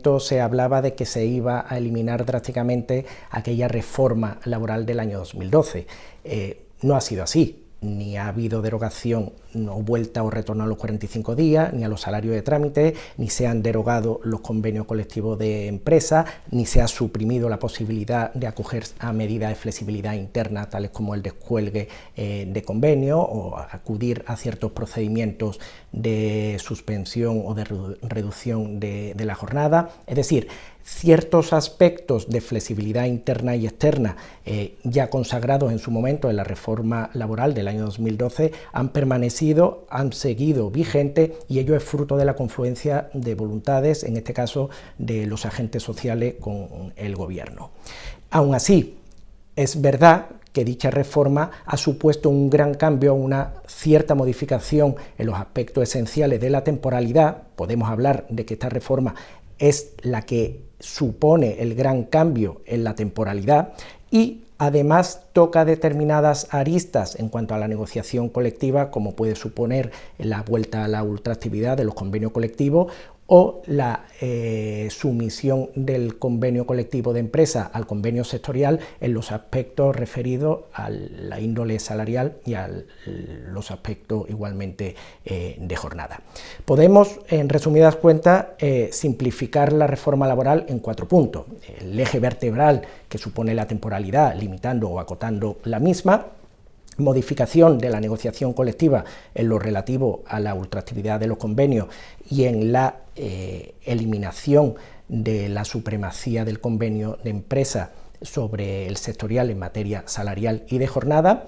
momento se hablaba de que se iba a eliminar drásticamente aquella reforma laboral del año 2012. No ha sido así. Ni ha habido derogación o vuelta o retorno a los 45 días, ni a los salarios de trámite, ni se han derogado los convenios colectivos de empresa, ni se ha suprimido la posibilidad de acoger a medidas de flexibilidad interna, tales como el descuelgue de convenio o acudir a ciertos procedimientos de suspensión o de reducción de la jornada. Es decir, ciertos aspectos de flexibilidad interna y externa ya consagrados en su momento en la reforma laboral del año 2012 han permanecido, han seguido vigentes, y ello es fruto de la confluencia de voluntades, en este caso de los agentes sociales con el gobierno. Aún así, es verdad que dicha reforma ha supuesto un gran cambio, una cierta modificación en los aspectos esenciales de la temporalidad. Podemos hablar de que esta reforma es la que supone el gran cambio en la temporalidad y además toca determinadas aristas en cuanto a la negociación colectiva, como puede suponer la vuelta a la ultraactividad de los convenios colectivos o la sumisión del convenio colectivo de empresa al convenio sectorial en los aspectos referidos a la índole salarial y a los aspectos igualmente de jornada. Podemos, en resumidas cuentas, simplificar la reforma laboral en 4 puntos. El eje vertebral que supone la temporalidad, limitando o acotando la misma; modificación de la negociación colectiva en lo relativo a la ultraactividad de los convenios y en la eliminación de la supremacía del convenio de empresa sobre el sectorial en materia salarial y de jornada.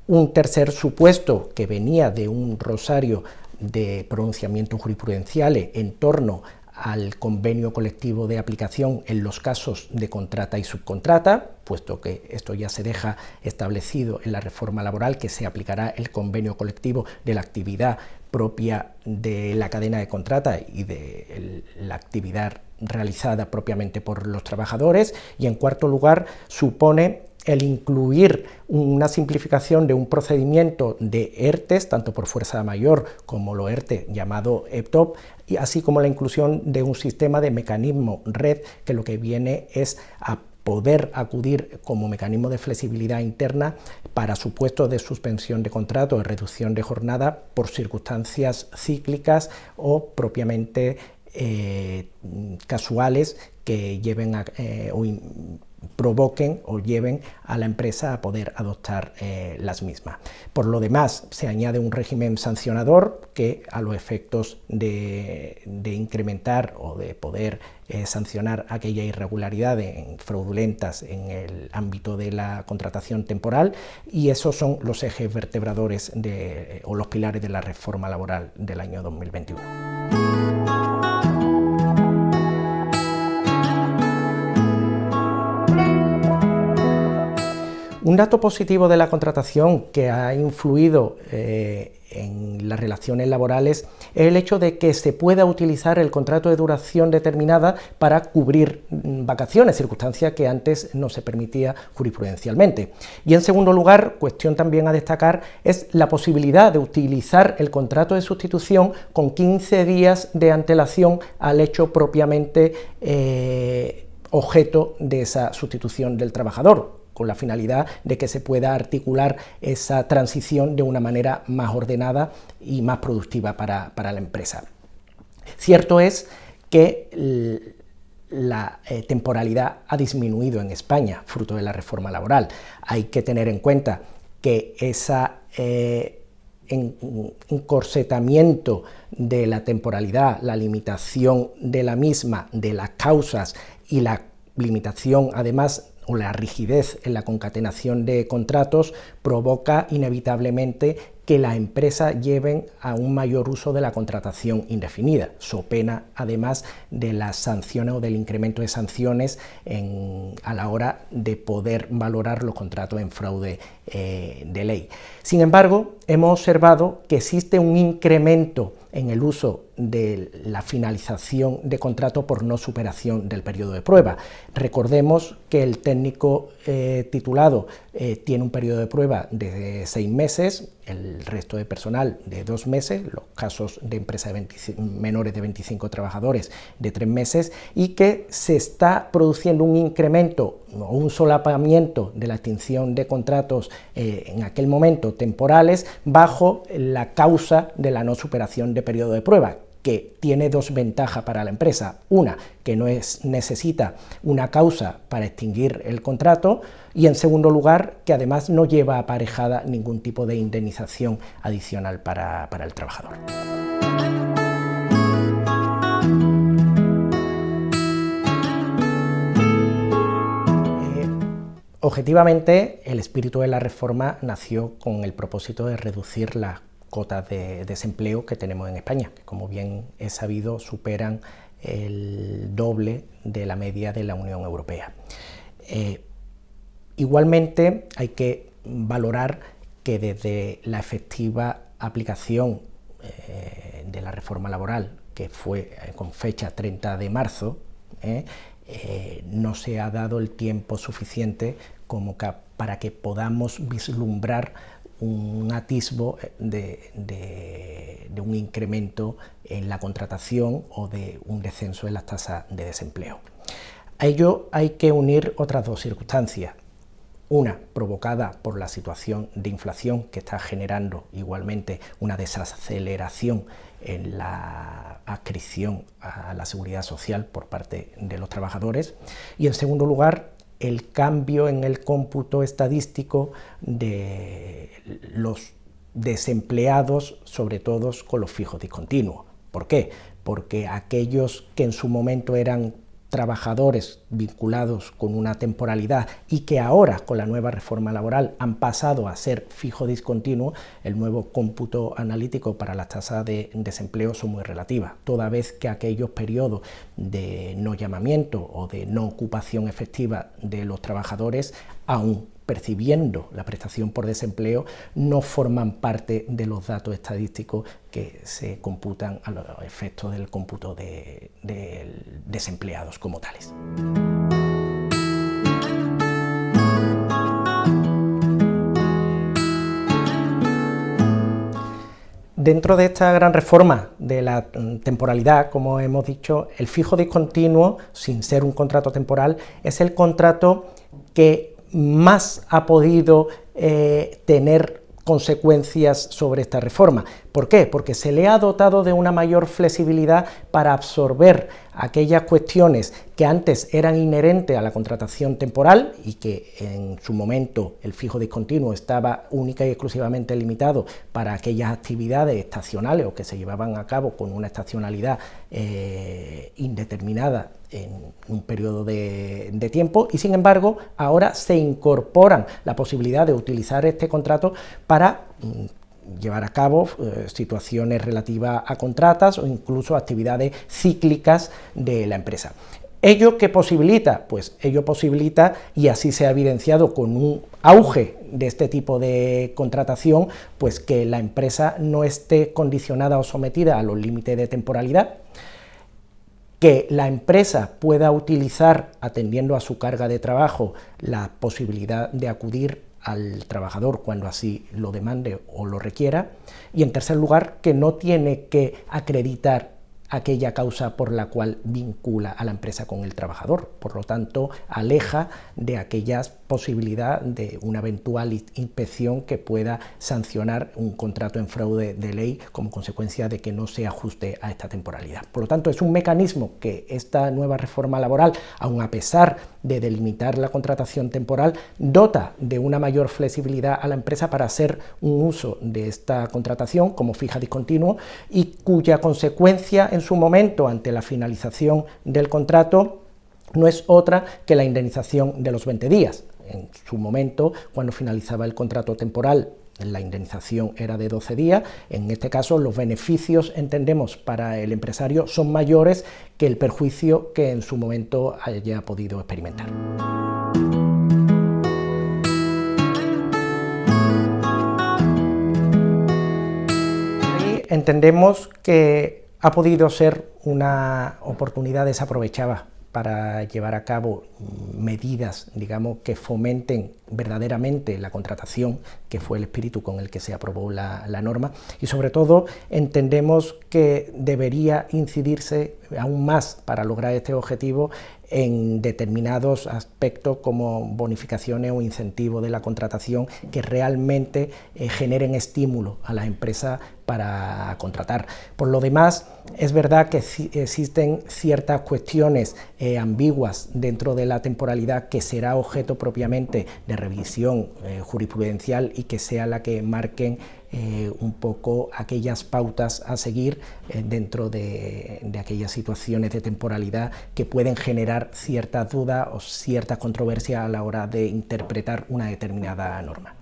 Un tercer supuesto que venía de un rosario de pronunciamientos jurisprudenciales en torno al convenio colectivo de aplicación en los casos de contrata y subcontrata, puesto que esto ya se deja establecido en la reforma laboral, que se aplicará el convenio colectivo de la actividad propia de la cadena de contrata y de la actividad realizada propiamente por los trabajadores. Y en cuarto lugar, supone el incluir una simplificación de un procedimiento de ERTES, tanto por fuerza mayor como lo ERTE llamado EPTOP, y así como la inclusión de un sistema de mecanismo red que lo que viene es a poder acudir como mecanismo de flexibilidad interna para supuestos de suspensión de contrato o de reducción de jornada por circunstancias cíclicas o propiamente casuales que lleven a, provoquen o lleven a la empresa a poder adoptar las mismas. Por lo demás, se añade un régimen sancionador que, a los efectos de incrementar o de poder sancionar aquellas irregularidades fraudulentas en el ámbito de la contratación temporal, y esos son los ejes vertebradores o los pilares de la reforma laboral del año 2021. Un dato positivo de la contratación que ha influido en las relaciones laborales es el hecho de que se pueda utilizar el contrato de duración determinada para cubrir vacaciones, circunstancia que antes no se permitía jurisprudencialmente. Y en segundo lugar, cuestión también a destacar, es la posibilidad de utilizar el contrato de sustitución con 15 días de antelación al hecho propiamente objeto de esa sustitución del trabajador, con la finalidad de que se pueda articular esa transición de una manera más ordenada y más productiva para la empresa. Cierto es que la temporalidad ha disminuido en España, fruto de la reforma laboral. Hay que tener en cuenta que ese encorsetamiento de la temporalidad, la limitación de la misma, de las causas y la limitación además o la rigidez en la concatenación de contratos provoca inevitablemente que las empresas lleven a un mayor uso de la contratación indefinida, so pena además de las sanciones o del incremento de sanciones a la hora de poder valorar los contratos en fraude de ley. Sin embargo, hemos observado que existe un incremento en el uso de la finalización de contrato por no superación del periodo de prueba. Recordemos que el técnico titulado tiene un periodo de prueba de 6 meses, el resto de personal de 2 meses, los casos de empresas menores de 25 trabajadores de 3 meses, y que se está produciendo un incremento o un solapamiento de la extinción de contratos en aquel momento temporales bajo la causa de la no superación de periodo de prueba, que tiene 2 ventajas para la empresa. Una, que no necesita una causa para extinguir el contrato, y en segundo lugar, que además no lleva aparejada ningún tipo de indemnización adicional para el trabajador. Objetivamente, el espíritu de la reforma nació con el propósito de reducir las cotas de desempleo que tenemos en España, que como bien es sabido superan el doble de la media de la Unión Europea. Igualmente hay que valorar que desde la efectiva aplicación de la reforma laboral, que fue con fecha 30 de marzo, no se ha dado el tiempo suficiente como para que podamos vislumbrar un atisbo de un incremento en la contratación o de un descenso en las tasas de desempleo. A ello hay que unir otras 2 circunstancias. Una, provocada por la situación de inflación que está generando igualmente una desaceleración en la adscripción a la seguridad social por parte de los trabajadores, y en segundo lugar, el cambio en el cómputo estadístico de los desempleados, sobre todo con los fijos discontinuos. ¿Por qué? Porque aquellos que en su momento eran trabajadores vinculados con una temporalidad y que ahora con la nueva reforma laboral han pasado a ser fijo discontinuo, el nuevo cómputo analítico para las tasas de desempleo son muy relativas, toda vez que aquellos periodos de no llamamiento o de no ocupación efectiva de los trabajadores, aún percibiendo la prestación por desempleo, no forman parte de los datos estadísticos que se computan a los efectos del cómputo de desempleados como tales. Dentro de esta gran reforma de la temporalidad, como hemos dicho, el fijo discontinuo, sin ser un contrato temporal, es el contrato que más ha podido tener consecuencias sobre esta reforma. ¿Por qué? Porque se le ha dotado de una mayor flexibilidad para absorber aquellas cuestiones que antes eran inherentes a la contratación temporal y que en su momento el fijo discontinuo estaba única y exclusivamente limitado para aquellas actividades estacionales o que se llevaban a cabo con una estacionalidad indeterminada en un periodo de tiempo, y sin embargo ahora se incorporan la posibilidad de utilizar este contrato para llevar a cabo situaciones relativas a contratas o incluso actividades cíclicas de la empresa. ¿Ello qué posibilita? Pues ello posibilita, y así se ha evidenciado con un auge de este tipo de contratación, pues que la empresa no esté condicionada o sometida a los límites de temporalidad, que la empresa pueda utilizar, atendiendo a su carga de trabajo, la posibilidad de acudir al trabajador cuando así lo demande o lo requiera, y en tercer lugar, que no tiene que acreditar aquella causa por la cual vincula a la empresa con el trabajador, por lo tanto aleja de aquellas posibilidad de una eventual inspección que pueda sancionar un contrato en fraude de ley como consecuencia de que no se ajuste a esta temporalidad. Por lo tanto, es un mecanismo que esta nueva reforma laboral, aun a pesar de delimitar la contratación temporal, dota de una mayor flexibilidad a la empresa para hacer un uso de esta contratación como fija discontinuo, y cuya consecuencia en su momento, ante la finalización del contrato, no es otra que la indemnización de los 20 días. En su momento, cuando finalizaba el contrato temporal, la indemnización era de 12 días. En este caso, los beneficios, entendemos, para el empresario son mayores que el perjuicio que en su momento haya podido experimentar. Y entendemos que ha podido ser una oportunidad desaprovechada para llevar a cabo medidas, digamos, que fomenten verdaderamente la contratación, que fue el espíritu con el que se aprobó la norma, y sobre todo entendemos que debería incidirse aún más para lograr este objetivo en determinados aspectos como bonificaciones o incentivos de la contratación que realmente generen estímulo a las empresas para contratar. Por lo demás, es verdad que existen ciertas cuestiones ambiguas dentro de la temporalidad que será objeto propiamente de revisión jurisprudencial y que sea la que marquen un poco aquellas pautas a seguir dentro de aquellas situaciones de temporalidad que pueden generar ciertas dudas o ciertas controversias a la hora de interpretar una determinada norma.